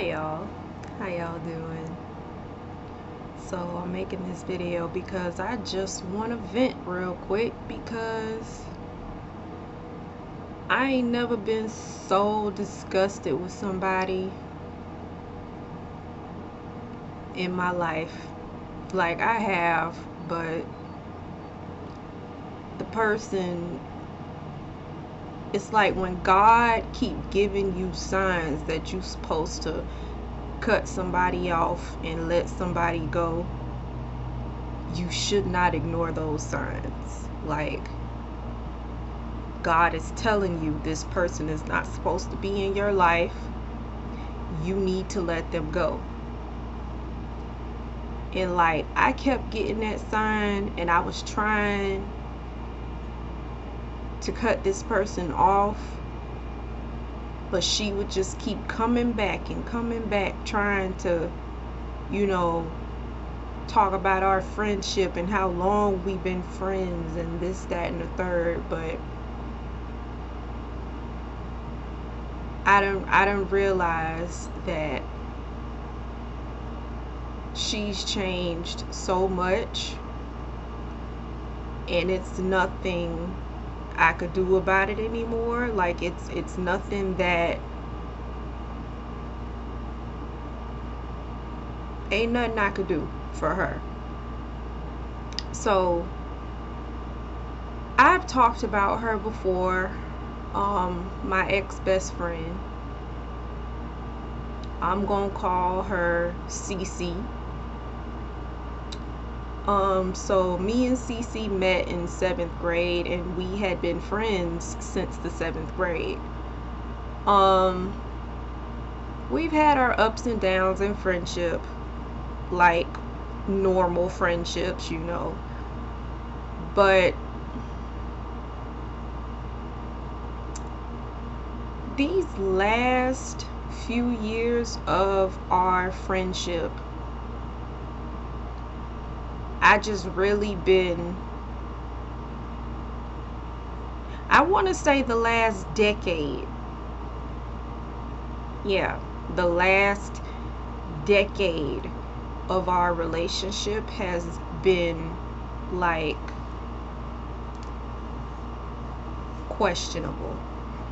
Hi y'all, how y'all doing? So I'm making this video because I just want to vent real quick because I ain't never been so disgusted with somebody in my life. Like I have, but the person, it's like when God keep giving you signs that you're supposed to cut somebody off and let somebody go, you should not ignore those signs. Like, God is telling you this person is not supposed to be in your life. You need to let them go. And like, I kept getting that sign and I was trying to cut this person off, but she would just keep coming back and coming back, trying to, you know, talk about our friendship and how long we've been friends and this, that, and the third. But I don't realize that she's changed so much, and it's nothing I could do about it anymore. Like it's nothing that, ain't nothing I could do for her. So I've talked about her before. My ex-best friend, I'm gonna call her Cece. So me and Cece met in 7th grade and we had been friends since the 7th grade. We've had our ups and downs in friendship, like normal friendships, you know. But these last few years of our friendship, I just really been, I want to say the last decade. Yeah, the last decade of our relationship has been like questionable.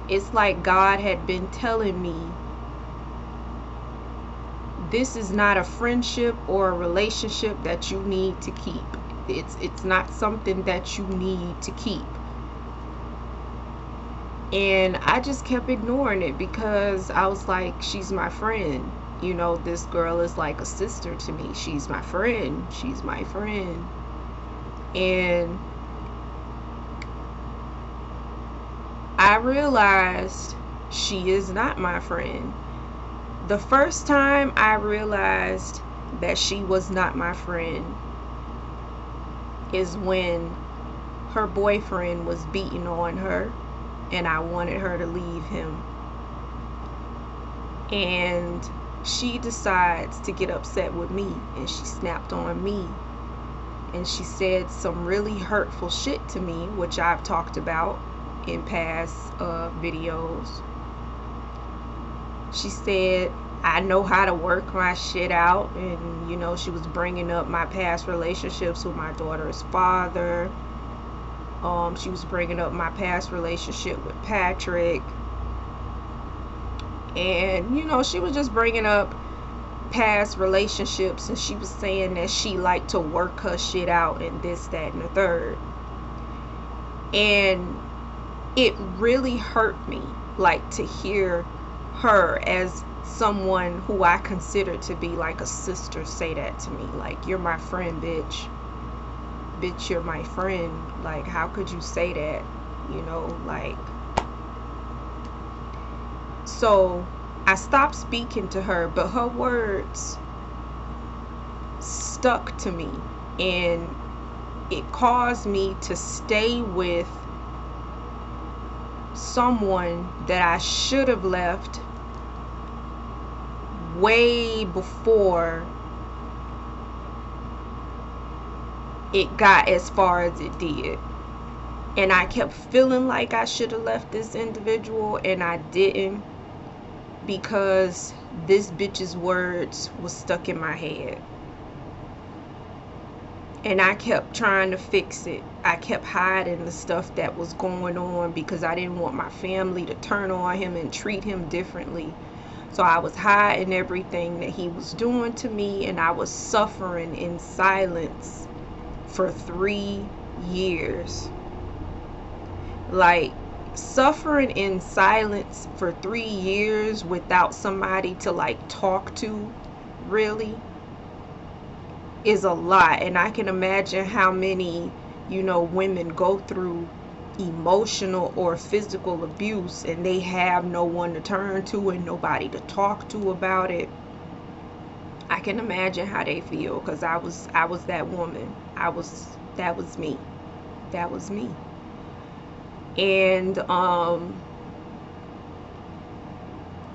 It's like God had been telling me, this is not a friendship or a relationship that you need to keep. It's not something that you need to keep. And I just kept ignoring it because I was like, she's my friend. You know, this girl is like a sister to me. She's my friend. She's my friend. And I realized she is not my friend. The first time I realized that she was not my friend is when her boyfriend was beating on her and I wanted her to leave him. And she decides to get upset with me and she snapped on me. And she said some really hurtful shit to me, which I've talked about in past videos. She said I know how to work my shit out, and you know, she was bringing up my past relationships with my daughter's father. She was bringing up my past relationship with Patrick, and you know, she was just bringing up past relationships, and she was saying that she liked to work her shit out and this, that, and the third. And it really hurt me, like, to hear her, as someone who I consider to be like a sister, say that to me. Like, you're my friend, bitch. Bitch, you're my friend. Like, how could you say that? You know, like. So I stopped speaking to her, but her words stuck to me, and it caused me to stay with someone that I should have left way before it got as far as it did. And I kept feeling like I should have left this individual, and I didn't. because this bitch's words was stuck in my head. And I kept trying to fix it. I kept hiding the stuff that was going on because I didn't want my family to turn on him and treat him differently. So I was hiding everything that he was doing to me, and I was suffering in silence for 3 years. Like, suffering in silence for 3 years without somebody to like talk to, really, is a lot. And I can imagine how many, you know, women go through emotional or physical abuse and they have no one to turn to and nobody to talk to about it. I can imagine how they feel, because I was that woman. That was me. That was me. And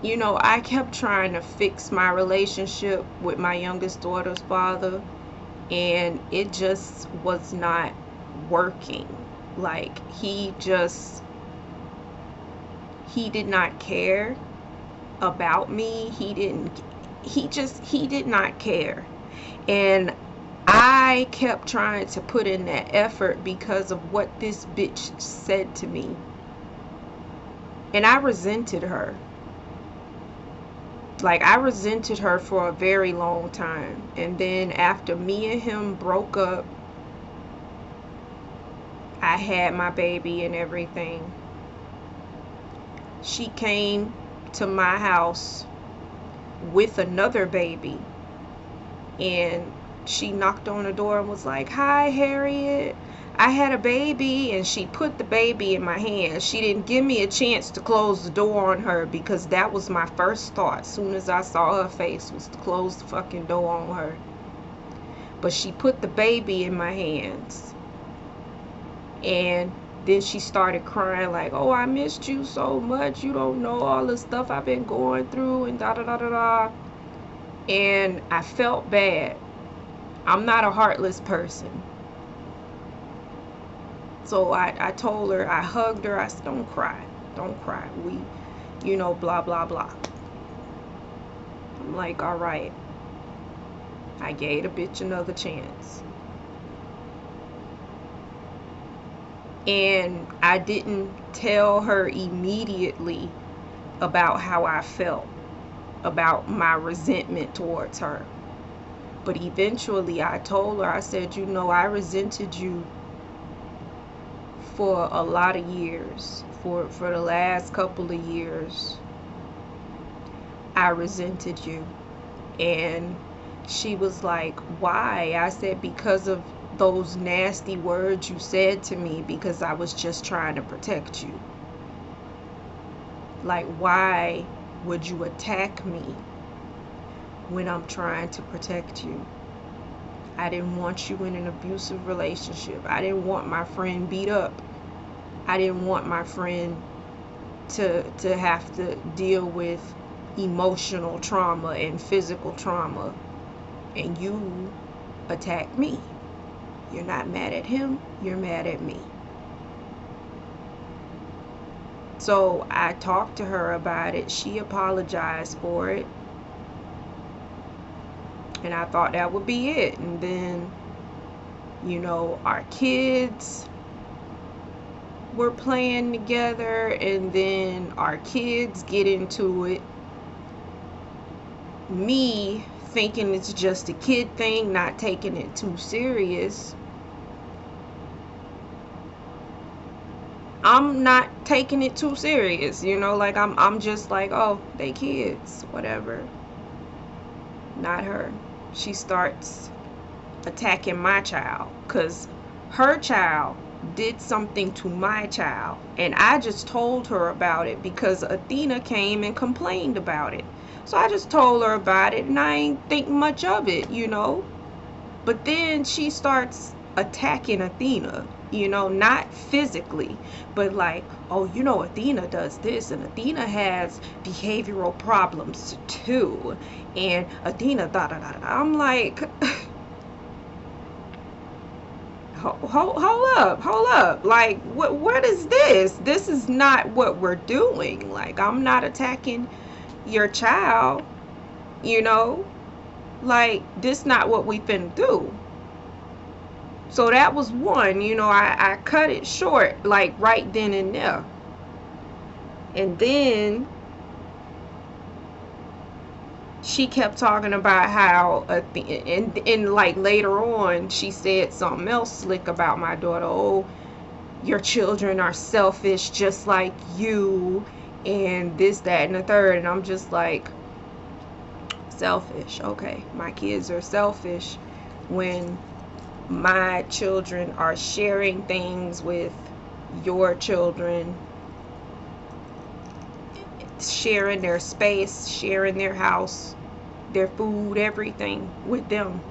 you know, I kept trying to fix my relationship with my youngest daughter's father, and it just was not working. Like, he did not care about me. He did not care. And I kept trying to put in that effort because of what this bitch said to me. And I resented her. Like, I resented her for a very long time. And then after me and him broke up, I had my baby and everything. She came to my house with another baby, and she knocked on the door and was like, "Hi, Harriet, I had a baby." And she put the baby in my hand. She didn't give me a chance to close the door on her, because that was my first thought as soon as I saw her face, was to close the fucking door on her. But she put the baby in my hands, and then she started crying like, "Oh, I missed you so much. You don't know all the stuff I've been going through," and da da da da da. And I felt bad. I'm not a heartless person. So I told her, I hugged her, I said, "Don't cry. Don't cry. We, you know, blah, blah, blah." I'm like, all right. I gave the bitch another chance. And I didn't tell her immediately about how I felt, about my resentment towards her. But eventually I told her, I said, "You know, I resented you for a lot of years. For the last couple of years, I resented you." And she was like, "Why?" I said, "Because of those nasty words you said to me, because I was just trying to protect you. Like, why would you attack me when I'm trying to protect you? I didn't want you in an abusive relationship. I didn't want my friend beat up. I didn't want my friend to have to deal with emotional trauma and physical trauma. And you attack me. You're not mad at him, you're mad at me." So I talked to her about it. She apologized for it. And I thought that would be it. And then, you know, our kids were playing together, and then our kids get into it. Me thinking it's just a kid thing, not taking it too serious. I'm not taking it too serious, you know, like I'm just like, "Oh, they kids, whatever." Not her. She starts attacking my child because her child did something to my child, and I just told her about it because Athena came and complained about it. So I just told her about it, and I ain't think much of it, you know. But then she starts attacking Athena, you know, not physically, but like, "Oh, you know, Athena does this, and Athena has behavioral problems too, and Athena da da da da." I'm like, hold up. Like, what is this? This is not what we're doing. Like, I'm not attacking your child, you know, like, this not what we finna do. So that was one, you know, I cut it short, like, right then and there. And then she kept talking about how, and like later on, she said something else slick about my daughter. Oh, your children are selfish just like you, and this, that, and the third. And I'm just like, selfish? Okay, my kids are selfish when my children are sharing things with your children, sharing their space, sharing their house, their food, everything with them.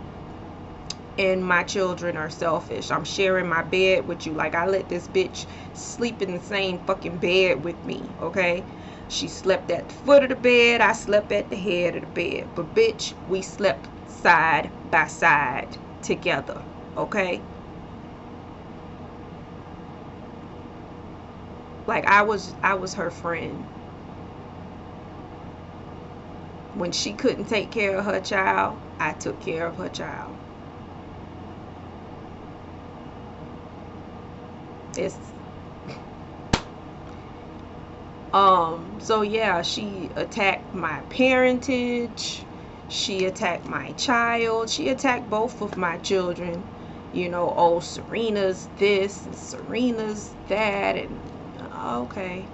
And my children are selfish. I'm sharing my bed with you. Like, I let this bitch sleep in the same fucking bed with me, okay? She slept at the foot of the bed, I slept at the head of the bed. But bitch, we slept side by side together, okay? Like, I was her friend. When she couldn't take care of her child, I took care of her child. It's so yeah, she attacked my parentage, she attacked my child, she attacked both of my children. You know, oh, Serena's this and Serena's that, and okay.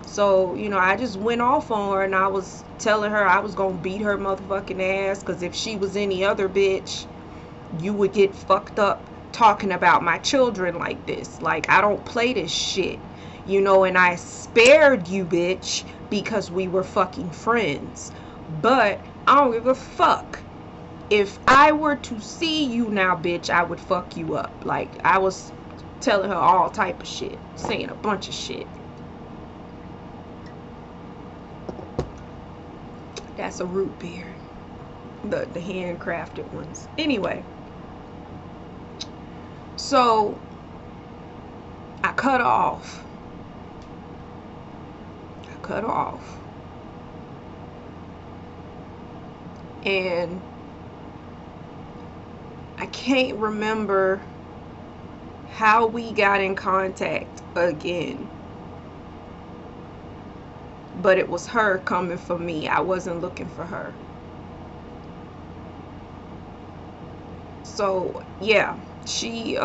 So, you know, I just went off on her, and I was telling her I was gonna beat her motherfucking ass, because if she was any other bitch, you would get fucked up talking about my children like this. Like, I don't play this shit, you know. And I spared you, bitch, because we were fucking friends. But I don't give a fuck. If I were to see you now, bitch, I would fuck you up. Like, I was telling her all type of shit, saying a bunch of shit. That's a root beer, the handcrafted ones. Anyway, so I cut off. And I can't remember how we got in contact again. But it was her coming for me. I wasn't looking for her. So yeah, she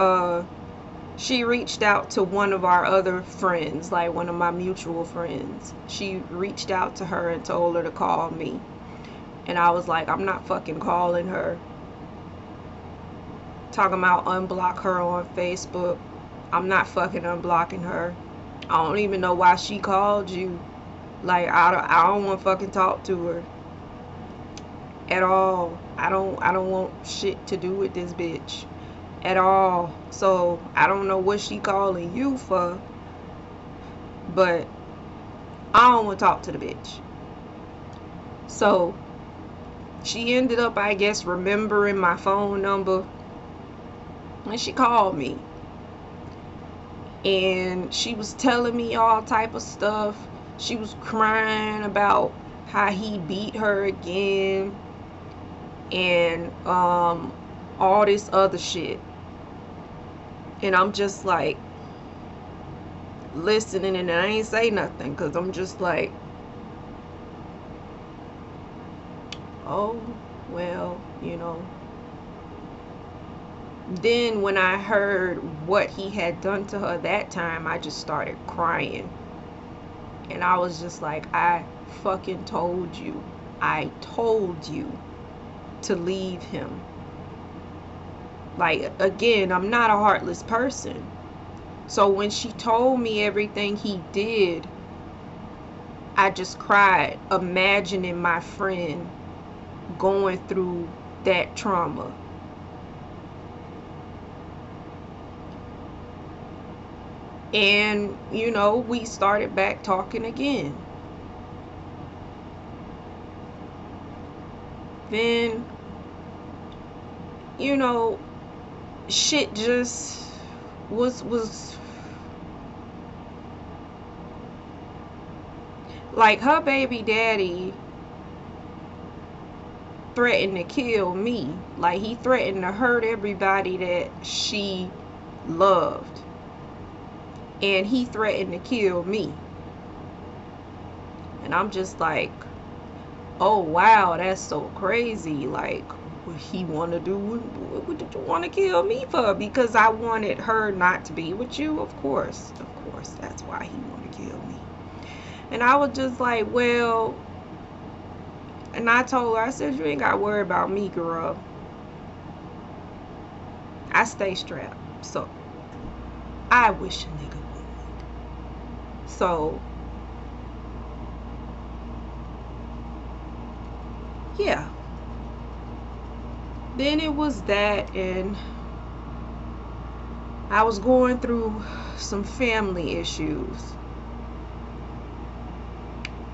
reached out to one of our other friends, like one of my mutual friends. She reached out to her and told her to call me. And I was like, I'm not fucking calling her. Talking about unblock her on Facebook. I'm not fucking unblocking her. I don't even know why she called you. Like, I don't want to fucking talk to her at all. I don't want shit to do with this bitch at all. So I don't know what she calling you for, but I don't want to talk to the bitch. So she ended up, I guess, remembering my phone number, and she called me, and she was telling me all type of stuff. She was crying about how he beat her again, and all this other shit. And I'm just like listening, and I ain't say nothing, because I'm just like, oh, well, you know. Then when I heard what he had done to her that time, I just started crying. And I was just like, I fucking told you. I told you to leave him. Like, again, I'm not a heartless person. So when she told me everything he did, I just cried, imagining my friend going through that trauma. And, you know, we started back talking again. Then, you know, shit just was Like, her baby daddy threatened to kill me. Like, he threatened to hurt everybody that she loved. And he threatened to kill me. And I'm just like, oh wow, that's so crazy. Like, what he want to do? What did you want to kill me for? Because I wanted her not to be with you? Of course, that's why he want to kill me. And I was just like, well, and I told her, I said, you ain't got to worry about me, girl. I stay strapped. So I wish a nigga would. So yeah. Then it was that, and I was going through some family issues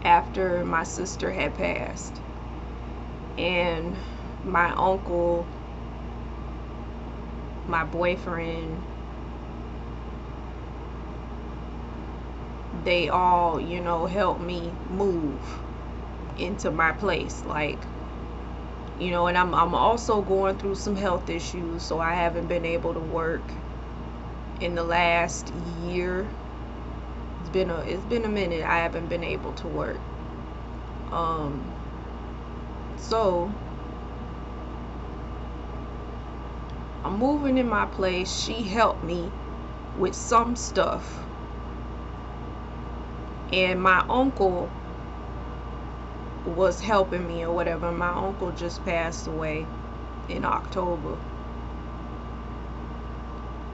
after my sister had passed. And my uncle, my boyfriend, they all, you know, helped me move into my place. Like, you know, and I'm also going through some health issues, so I haven't been able to work in the last year. It's been a minute I haven't been able to work. So I'm moving in my place. She helped me with some stuff. And my uncle was helping me or whatever. My uncle just passed away in October.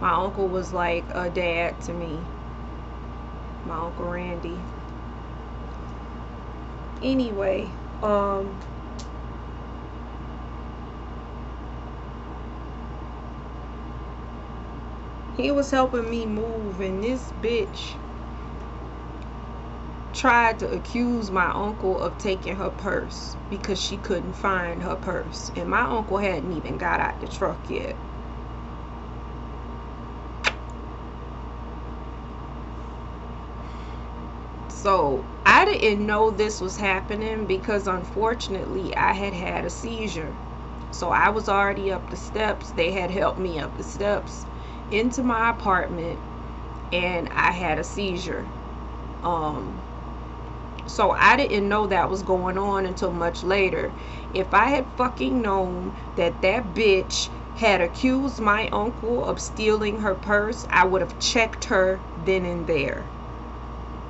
My uncle was like a dad to me. My Uncle Randy. Anyway, he was helping me move, and this bitch tried to accuse my uncle of taking her purse because she couldn't find her purse. And my uncle hadn't even got out the truck yet. So I didn't know this was happening because unfortunately I had had a seizure. So I was already up the steps. They had helped me up the steps into my apartment, and I had a seizure. So I didn't know that was going on until much later. If I had fucking known that that bitch had accused my uncle of stealing her purse, I would have checked her then and there.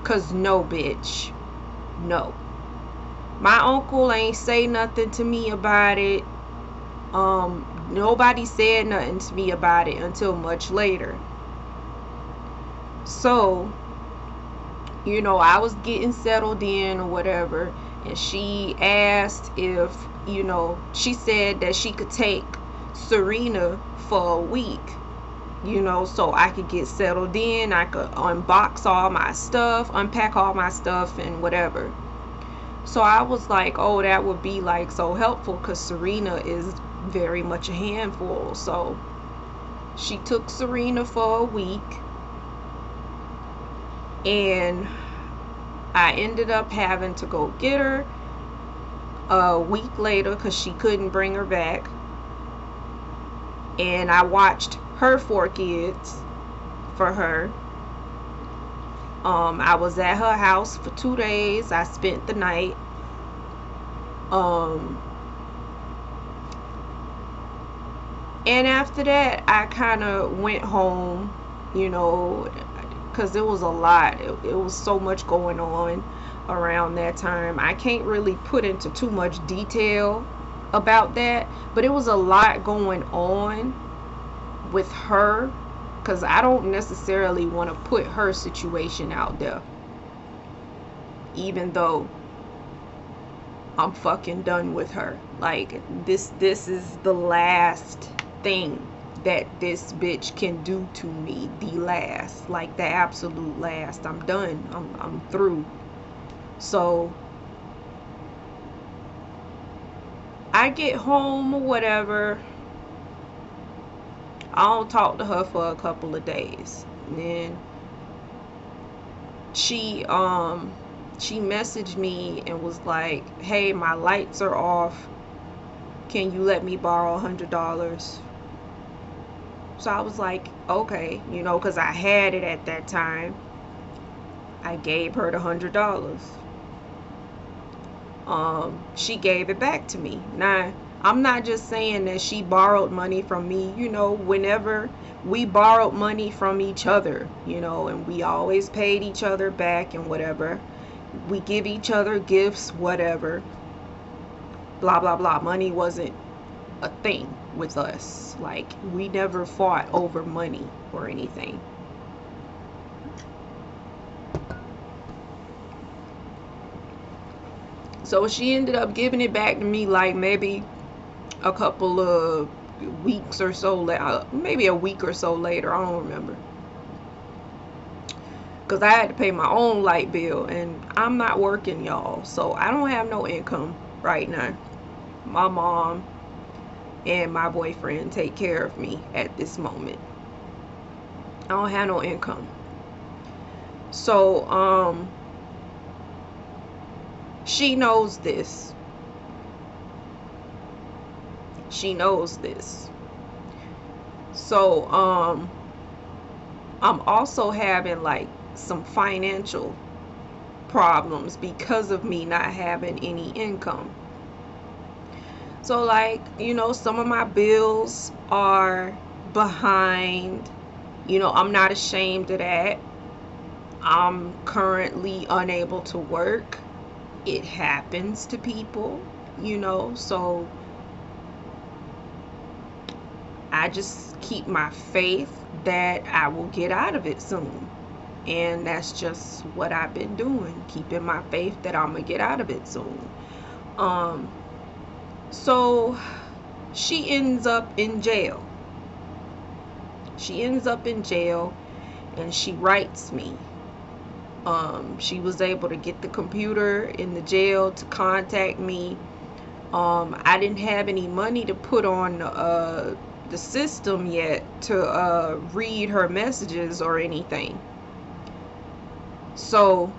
Cause no, bitch, no. My uncle ain't say nothing to me about it. Nobody said nothing to me about it until much later. So, you know, I was getting settled in or whatever, and she asked if, you know, she said that she could take Serena for a week, you know, so I could get settled in, I could unbox all my stuff, unpack all my stuff and whatever. So I was like, oh, that would be like so helpful because Serena is very much a handful. So she took Serena for a week, and I ended up having to go get her a week later because she couldn't bring her back. And I watched her 4 kids for her. I was at her house for 2 days. I spent the night. And after that, I kind of went home, you know, because it was a lot. It was so much going on around that time. I can't really put into too much detail about that, but it was a lot going on with her, because I don't necessarily want to put her situation out there, even though I'm fucking done with her. Like, this is the last thing that this bitch can do to me. The last, like the absolute last. I'm done. I'm through. So I get home or whatever. I don't talk to her for a couple of days. And then she she messaged me and was like, hey, my lights are off, can you let me borrow $100? So I was like, okay, you know, because I had it at that time. I gave her the $100. She gave it back to me. Now, I'm not just saying that she borrowed money from me. You know, whenever we borrowed money from each other, you know, and we always paid each other back and whatever. We give each other gifts, whatever. Blah, blah, blah. Money wasn't a thing with us. Like, we never fought over money or anything. So she ended up giving it back to me like maybe a couple of weeks or so later, maybe a week or so later, I don't remember, because I had to pay my own light bill and I'm not working, y'all, so I don't have no income right now. My mom and my boyfriend take care of me at this moment. I don't have no income. So she knows this. She knows this. So I'm also having like some financial problems because of me not having any income. So, like, you know, some of my bills are behind. You know, I'm not ashamed of that. I'm currently unable to work. It happens to people, you know, so I just keep my faith that I will get out of it soon. And that's just what I've been doing, keeping my faith that I'm gonna get out of it soon. So she ends up in jail. She ends up in jail and she writes me. She was able to get the computer in the jail to contact me. I didn't have any money to put on the system yet to read her messages or anything. So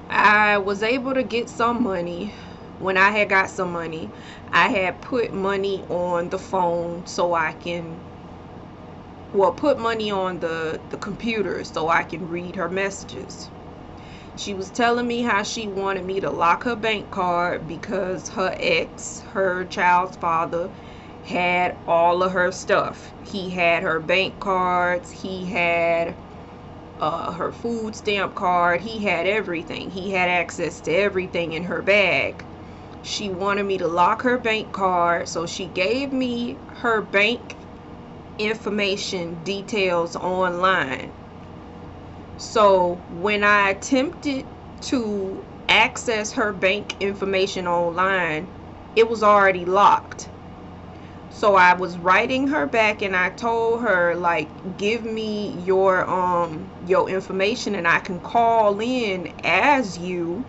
I was able to get some money. When I had got some money, I had put money on the phone so I can, well, put money on the computer so I can read her messages. She was telling me how she wanted me to lock her bank card because her ex, her child's father, had all of her stuff. He had her bank cards, he had her food stamp card, he had everything. He had access to everything in her bag. She wanted me to lock her bank card, so she gave me her bank information details online. So when I attempted to access her bank information online, it was already locked. So I was writing her back and I told her, like, give me your information and I can call in as you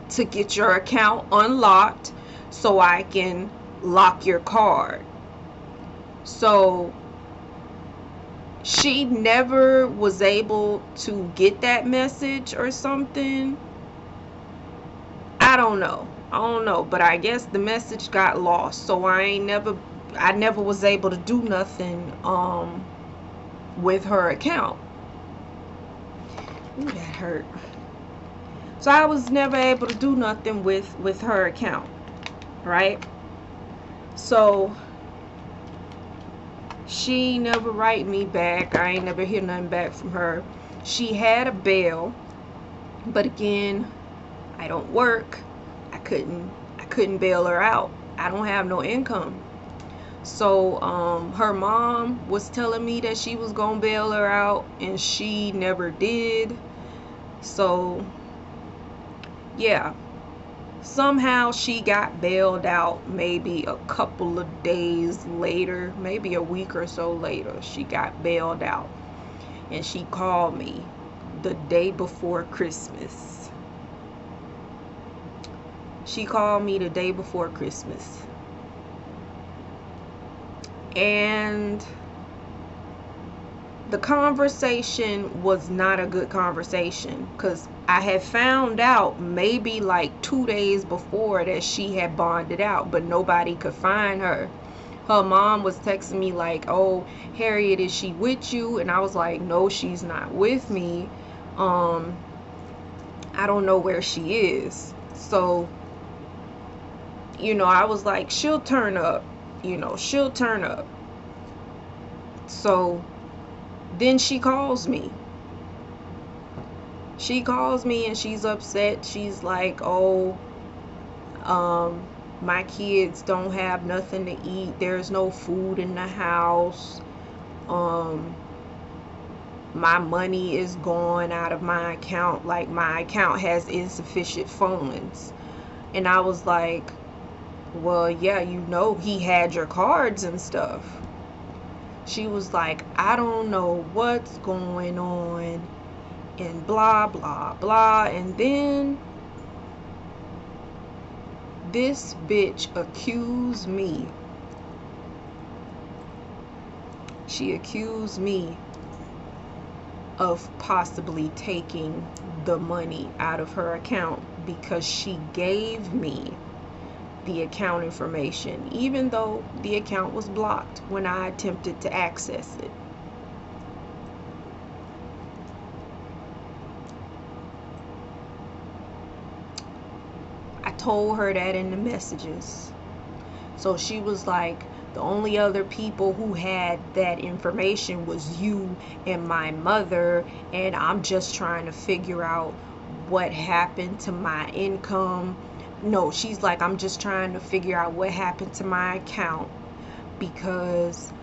to get your account unlocked so I can lock your card. So she never was able to get that message or something. I don't know, but I guess the message got lost, so I never was able to do nothing with her account. Ooh, that hurt. So I was never able to do nothing with her account, right? So she never write me back. I ain't never hear nothing back from her. She had a bail, but again, I don't work. I couldn't bail her out. I don't have no income. So her mom was telling me that she was gonna bail her out and she never did. So yeah, somehow she got bailed out. Maybe a couple of days later, maybe a week or so later, she got bailed out. And she called me the day before Christmas. She called me the day before Christmas. And The conversation was not a good conversation, because I had found out maybe like 2 days before that she had bonded out, but nobody could find her. Her mom was texting me like, oh, Harriet, is she with you? And I was like, no, she's not with me. I don't know where she is. So, I was like, she'll turn up. She'll turn up. So then she calls me. She calls me and she's upset. She's like, oh, my kids don't have nothing to eat. There's no food in the house. My money is gone out of my account. Like, my account has insufficient funds. And I was like, well, yeah, he had your cards and stuff. She was like, I don't know what's going on, and blah, blah, blah. And then this bitch accused me. She accused me of possibly taking the money out of her account because she gave me the account information, even though the account was blocked when I attempted to access it. I told her that in the messages. So she was like, the only other people who had that information was you and my mother, and I'm just trying to figure out what happened to my income. No, she's like, I'm just trying to figure out what happened to my account because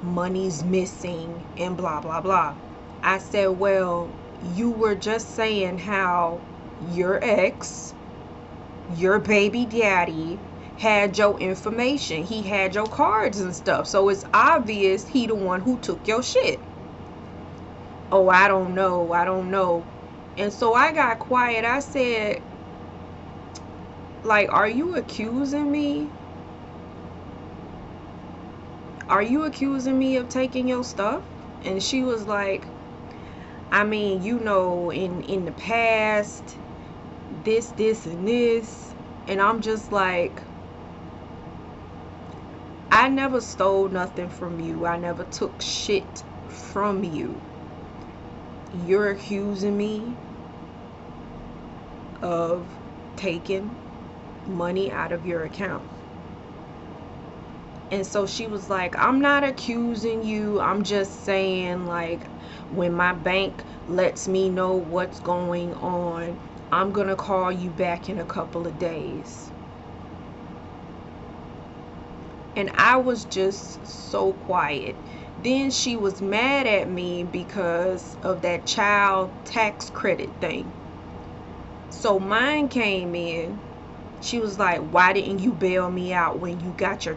money's missing and blah, blah, blah. I said, well, you were just saying how your ex, your baby daddy, had your information. He had your cards and stuff. So it's obvious he the one who took your shit. Oh, I don't know. And so I got quiet. I said, like, are you accusing me? Are you accusing me of taking your stuff? And she was like, I mean, in the past, this, and this. And I'm just like, I never stole nothing from you. I never took shit from you. You're accusing me of taking money out of your account. And so she was like, I'm not accusing you. I'm just saying, like, when my bank lets me know what's going on, I'm gonna call you back in a couple of days. And I was just so quiet. Then she was mad at me because of that child tax credit thing. So mine came in. She was like, why didn't you bail me out when you got your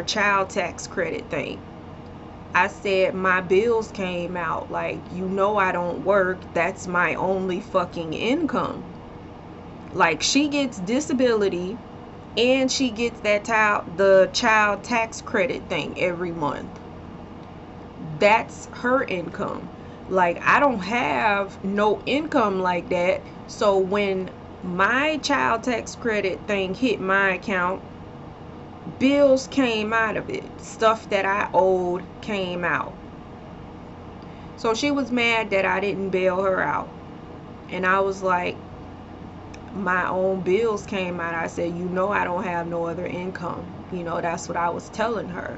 child tax credit thing? I said, my bills came out. Like, I don't work. That's my only fucking income. Like, she gets disability and she gets the child tax credit thing every month. That's her income. Like, I don't have no income like that. So when my child tax credit thing hit my account, bills came out of it. Stuff that I owed came out. So she was mad that I didn't bail her out. And I was like, my own bills came out. I said, I don't have no other income. That's what I was telling her.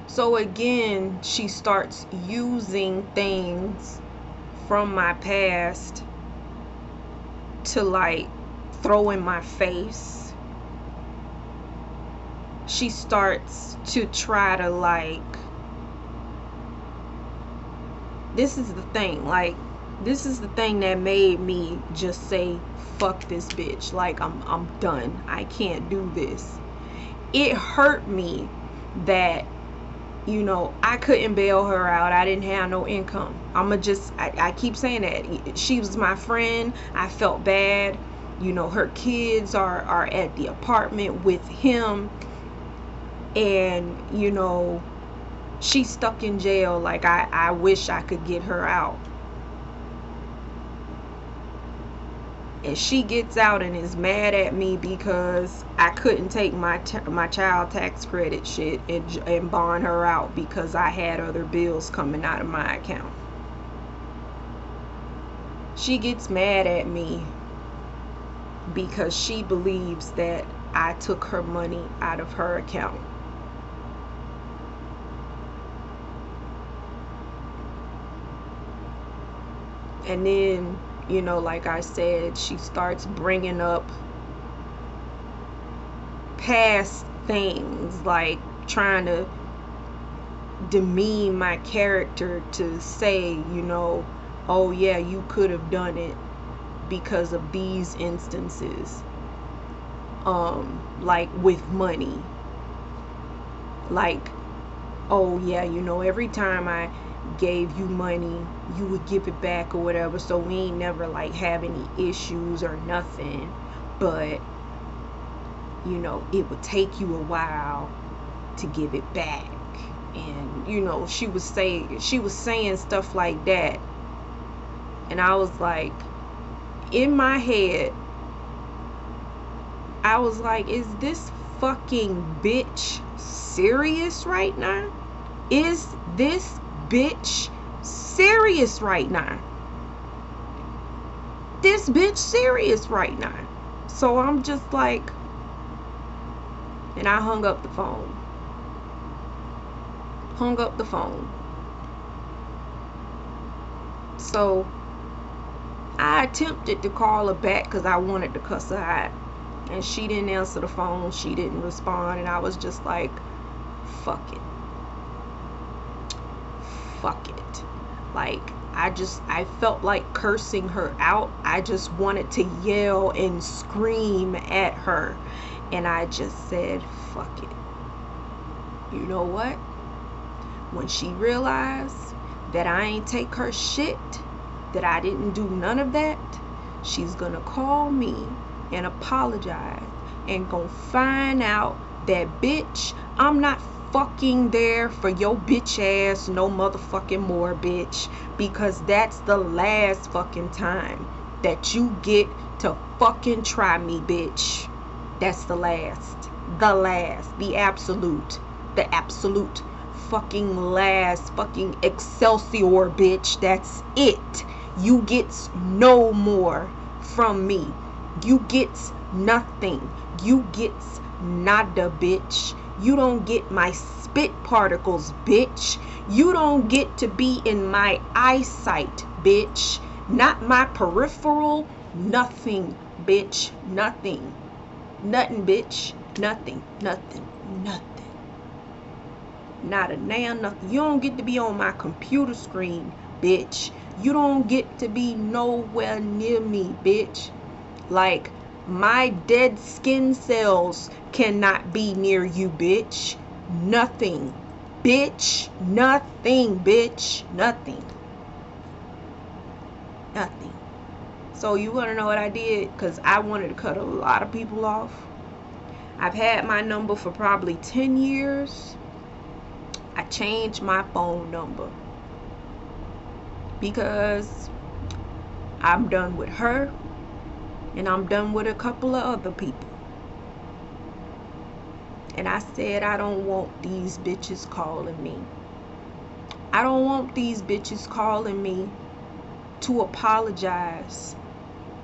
So again, she starts using things from my past to, like, throw in my face. She starts to try to, like, this is the thing, like, this is the thing that made me just say, fuck this bitch. Like, I'm done. I can't do this. It hurt me that, I couldn't bail her out. I didn't have no income. I keep saying that. She was my friend. I felt bad. Her kids are at the apartment with him. And, she's stuck in jail. Like, I wish I could get her out. And she gets out and is mad at me because I couldn't take my child tax credit shit and bond her out because I had other bills coming out of my account. She gets mad at me because she believes that I took her money out of her account. And then, you know, like I said, she starts bringing up past things, like trying to demean my character to say, you know, oh yeah, you could have done it because of these instances. Like with money. Like, oh yeah, you know, every time I gave you money, you would give it back or whatever, so we ain't never like have any issues or nothing. But, you know, it would take you a while to give it back. And, you know, she was saying stuff like that. And I was like, in my head, I was like, is this fucking bitch serious right now? Is this bitch serious right now? This bitch serious right now. So I'm just like, and I hung up the phone. So I attempted to call her back because I wanted to cuss her out. And she didn't answer the phone. She didn't respond. And I was just like, fuck it. Fuck it. Like, I felt like cursing her out. I just wanted to yell and scream at her. And I just said, fuck it. You know what? When she realized that I ain't take her shit, that I didn't do none of that, she's gonna call me and apologize and gonna find out that, bitch, I'm not fucking there for your bitch ass no motherfucking more, bitch, because that's the last fucking time that you get to fucking try me, bitch. That's the last, the absolute fucking last fucking Excelsior, bitch. That's it. You gets no more from me. You gets nothing. You gets nada, bitch. You don't get my spit particles, bitch. You don't get to be in my eyesight, bitch. Not my peripheral. Nothing, bitch. Nothing, bitch. Nothing. Not a damn nothing. You don't get to be on my computer screen, bitch. You don't get to be nowhere near me, bitch. Like, my dead skin cells cannot be near you, bitch. Nothing, bitch. Nothing, bitch. Nothing. So you want to know what I did? Because I wanted to cut a lot of people off. I've had my number for probably 10 years. I changed my phone number because I'm done with her and I'm done with a couple of other people. And I said, I don't want these bitches calling me. I don't want these bitches calling me to apologize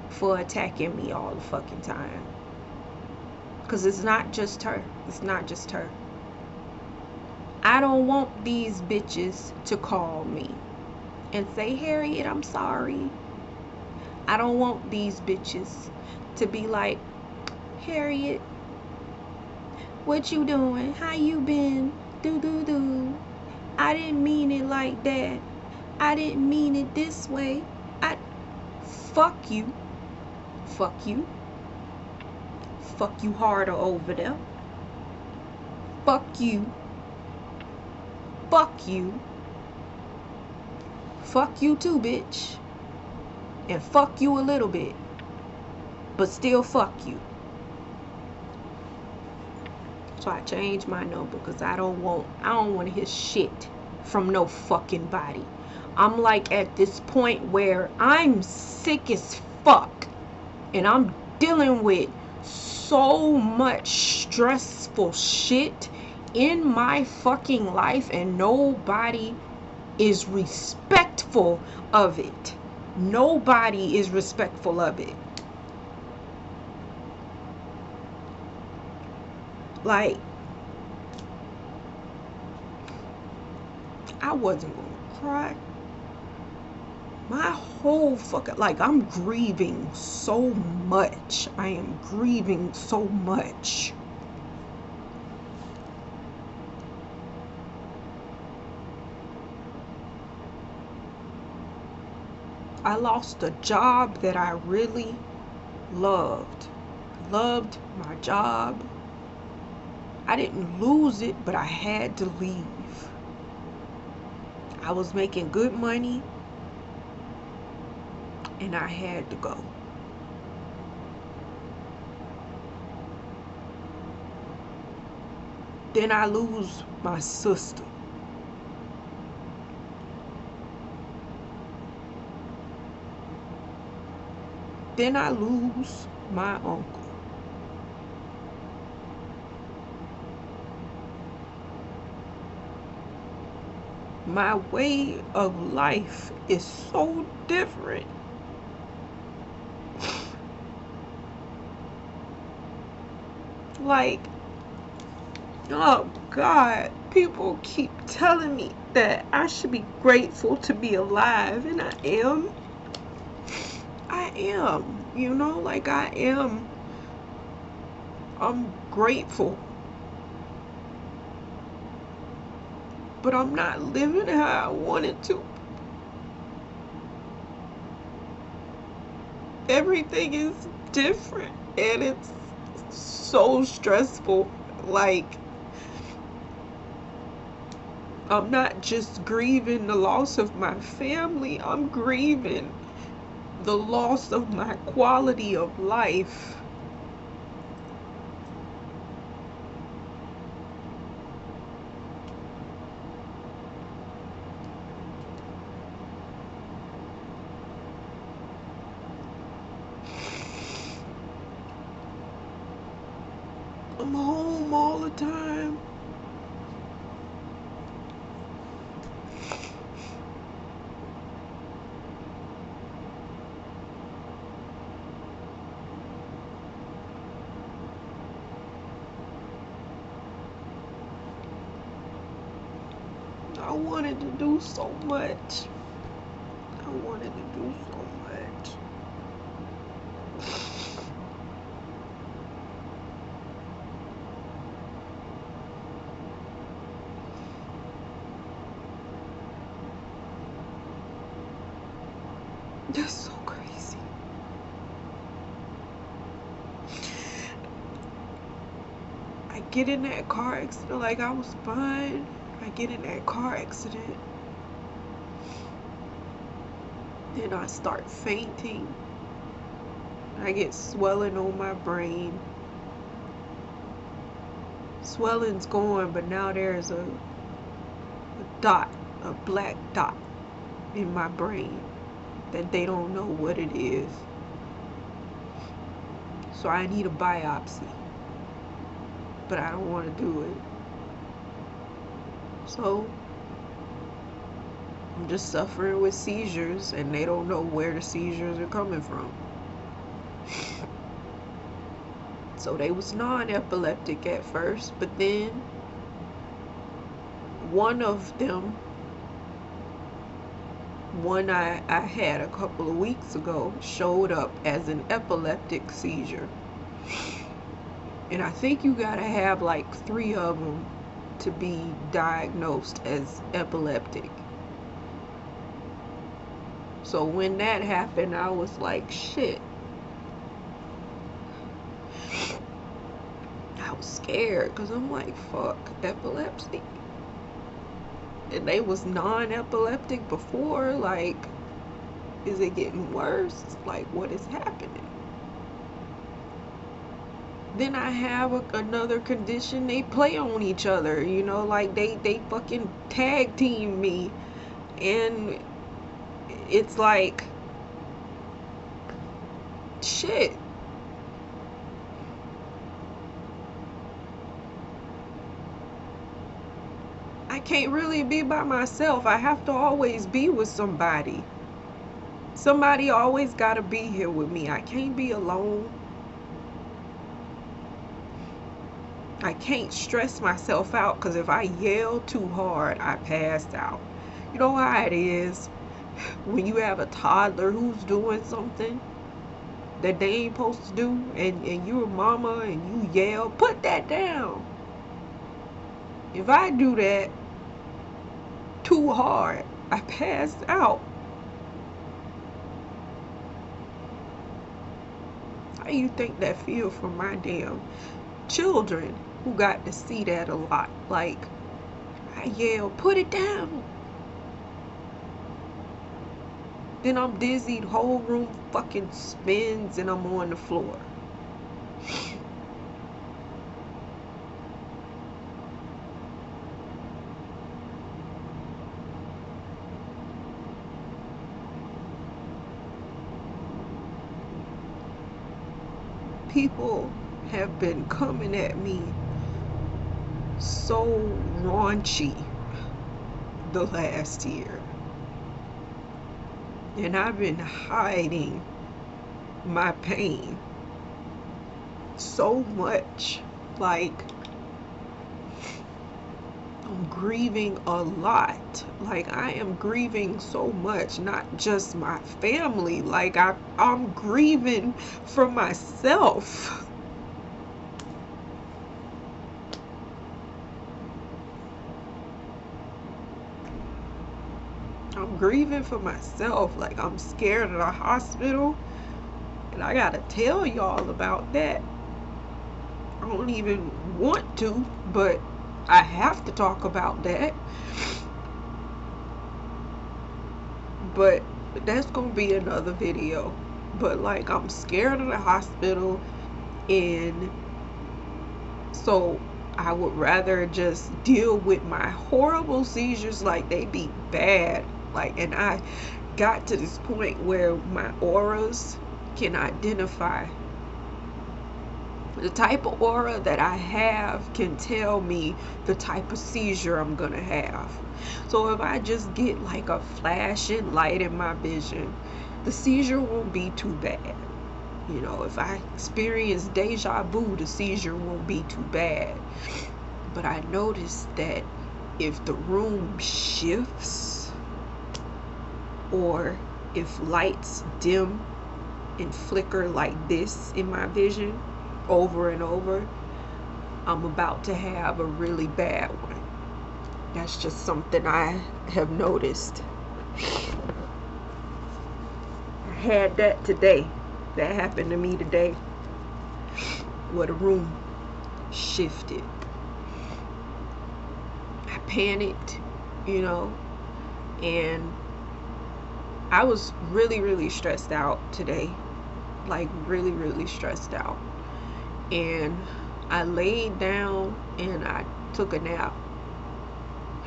for attacking me all the fucking time. Because it's not just her. It's not just her. I don't want these bitches to call me and say, Harriet, I'm sorry. I don't want these bitches to be like, Harriet, what you doing? How you been? Do. I didn't mean it like that. I didn't mean it this way. Fuck you. Fuck you. Fuck you harder over there. Fuck you. Fuck you. Fuck you too, bitch. And fuck you a little bit. But still fuck you. So I changed my number because I don't want to hear shit from no fucking body. I'm like at this point where I'm sick as fuck and I'm dealing with so much stressful shit in my fucking life and nobody is respectful of it. Nobody is respectful of it. Like, I wasn't gonna cry. My whole fucking, like, I'm grieving so much. I am grieving so much. I lost a job that I really loved. Loved my job. I didn't lose it, but I had to leave. I was making good money and I had to go. Then I lose my sister. Then I lose my uncle. My way of life is so different. Like, oh God, people keep telling me that I should be grateful to be alive, and I am. You know, like I am. I'm grateful. But I'm not living how I wanted to. Everything is different and it's so stressful. Like, I'm not just grieving the loss of my family, I'm grieving the loss of my quality of life. I'm home all the time. I wanted to do so much. I wanted to do so much. That's so crazy. I get in that car accident, like I was fine. I get in that car accident. Then I start fainting. I get swelling on my brain. Swelling's gone, but now there's a dot, a black dot in my brain that they don't know what it is. So I need a biopsy, but I don't want to do it. So I'm just suffering with seizures, and they don't know where the seizures are coming from. So they was non-epileptic at first, but then one of them, one I had a couple of weeks ago, showed up as an epileptic seizure. And I think you gotta have like 3 of them to be diagnosed as epileptic. So when that happened, I was like, shit. I was scared because I'm like, fuck, epilepsy. And they was non-epileptic before. Like, is it getting worse? Like, what is happening? Then I have another condition. They play on each other, you know, like they fucking tag team me, and it's like shit. I can't really be by myself. I have to always be with somebody. Somebody always gotta be here with me. I can't be alone. I can't stress myself out, because if I yell too hard, I pass out. You know how it is when you have a toddler who's doing something that they ain't supposed to do, and you're a mama and you yell, put that down. If I do that too hard, I pass out. How you think that feel for my damn children who got to see that a lot? Like, I yell, put it down. Then I'm dizzy, the whole room fucking spins, and I'm on the floor. People have been coming at me so raunchy the last year, and I've been hiding my pain so much. Like, I'm grieving a lot. Like, I am grieving so much, not just my family. Like, I'm grieving for myself. I'm grieving for myself. Like, I'm scared of the hospital, and I gotta tell y'all about that. I don't even want to, but I have to talk about that. But that's gonna be another video. But like, I'm scared of the hospital, and so I would rather just deal with my horrible seizures. Like, they be bad. Like, and I got to this point where my auras can identify the type of aura that I have, can tell me the type of seizure I'm gonna have. So if I just get like a flashing light in my vision, the seizure won't be too bad. You know, if I experience deja vu, the seizure won't be too bad. But I noticed that if the room shifts, or if lights dim and flicker like this in my vision over and over, I'm about to have a really bad one. That's just something I have noticed. I had that today. That happened to me today, where the room shifted. I panicked, you know, and I was really stressed out today. Like, really stressed out. And I laid down and I took a nap.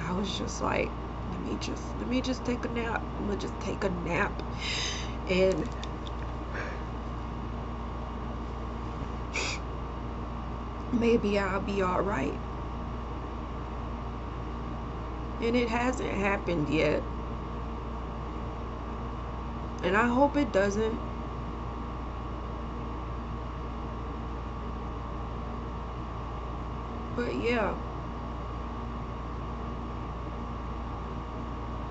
I was just like, let me just take a nap. I'm gonna just take a nap, and maybe I'll be all right. And it hasn't happened yet, and I hope it doesn't. But yeah,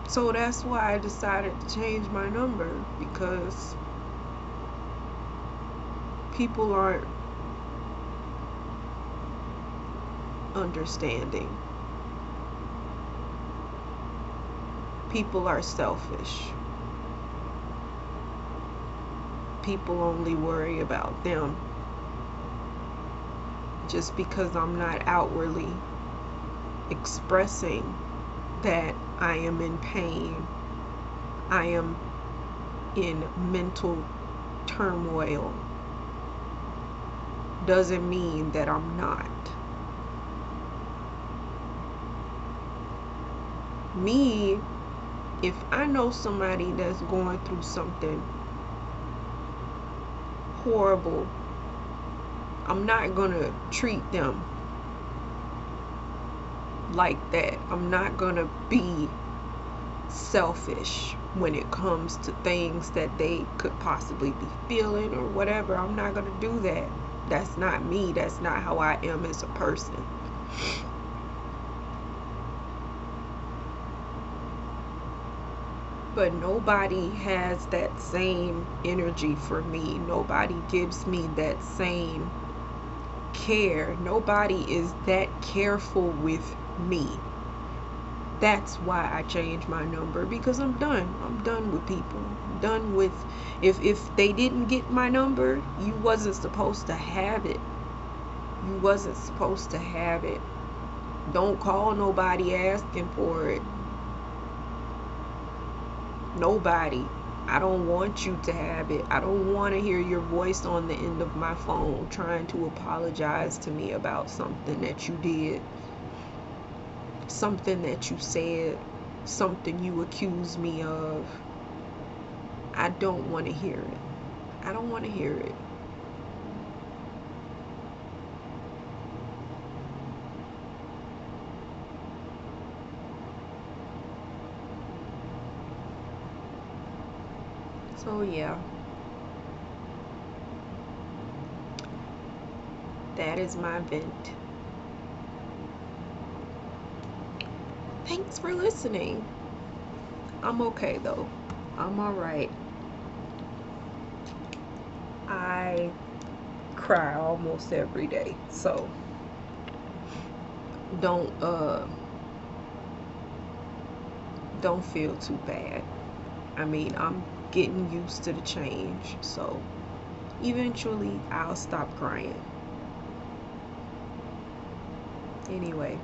so that's why I decided to change my number, because people aren't understanding. People are selfish. People only worry about them. Just because I'm not outwardly expressing that I am in pain, I am in mental turmoil, doesn't mean that I'm not. Me, if I know somebody that's going through something horrible, I'm not gonna treat them like that. I'm not gonna be selfish when it comes to things that they could possibly be feeling or whatever. I'm not gonna do that. That's not me. That's not how I am as a person. But nobody has that same energy for me. Nobody gives me that same care. Nobody is that careful with me. That's why I changed my number, because I'm done. I'm done with people. I'm done with, if they didn't get my number, you wasn't supposed to have it. You wasn't supposed to have it. Don't call nobody asking for it. Nobody. I don't want you to have it. I don't want to hear your voice on the end of my phone trying to apologize to me about something that you did, something that you said, something you accused me of. I don't want to hear it. I don't want to hear it. So yeah, that is my vent. Thanks for listening. I'm okay though. I'm alright. I cry almost every day, so don't don't feel too bad. I mean, I'm getting used to the change, so eventually I'll stop crying. Anyway,